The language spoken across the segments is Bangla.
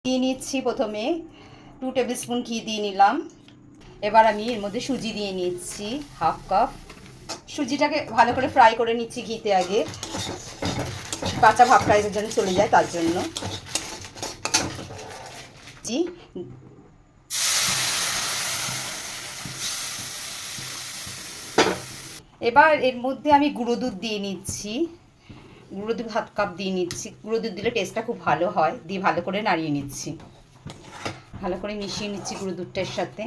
দিয়ে নিচ্ছি প্রথমে 2 টেবিল স্পুন ঘি দিয়ে নিলাম। এবার আমি এর মধ্যে সুজি দিয়ে নিচ্ছি 1/2 কাপ। সুজিটাকে ভালো করে ফ্রাই করে নিচ্ছি ঘিতে আগে, কাঁচা ভাবটা যেন চলে যায় তার জন্য। এবার এর মধ্যে আমি গুঁড়ো দুধ দিয়ে নিচ্ছি, গুঁড়ো দুধ 1/2 কাপ দিয়ে নিচ্ছি। গুঁড়ো দুধ দিলে টেস্টটা খুব ভালো হয়। দিয়ে ভালো করে নাড়িয়ে নিচ্ছি, ভালো করে মিশিয়ে নিচ্ছি গুঁড়ো দুধটার সাথে।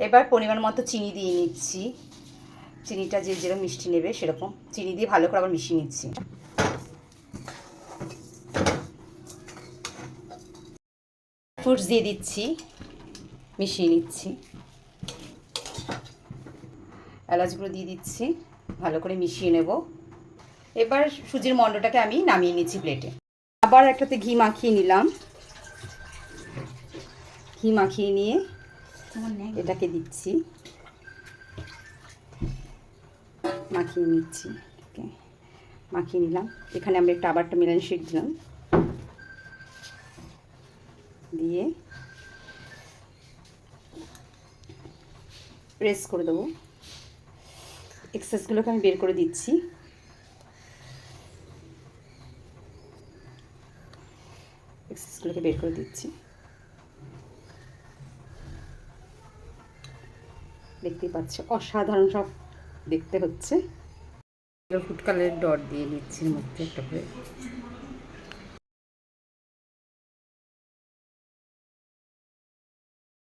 এবার পরিমাণ মতো চিনি দিয়ে নিচ্ছি, চিনিটা যে যেরকম মিষ্টি নেবে সেরকম চিনি দিয়ে ভালো করে আবার মিশিয়ে নিচ্ছি। ফ্রুটস দিয়ে দিচ্ছি, মিশিয়ে নিচ্ছি। এলাচগুলো দিয়ে দিচ্ছি, ভালো করে মিশিয়ে নেব। এবার সুজির মণ্ডটাকে আমি নামিয়ে নিচ্ছি প্লেটে। আবার একটাতে ঘি মাখিয়ে নিলাম, ঘি মাখিয়ে নিয়ে এটাকে দিচ্ছি, মাখিয়ে নিচ্ছি। মাখিয়ে নিলাম। এখানে আমরা একটা আবার একটা মেলান শিট দিলাম, দিয়ে প্রেস করে দেবো। এক্সেসগুলোকে আমি বের করে দিচ্ছি। এক্সেসগুলোকে বের করে দিচ্ছি। দেখতেই পাচ্ছ অসাধারণ সব দেখতে হচ্ছে। ফুড কালারের ডট দিয়ে নিচ্ছি মধ্যে একটা করে।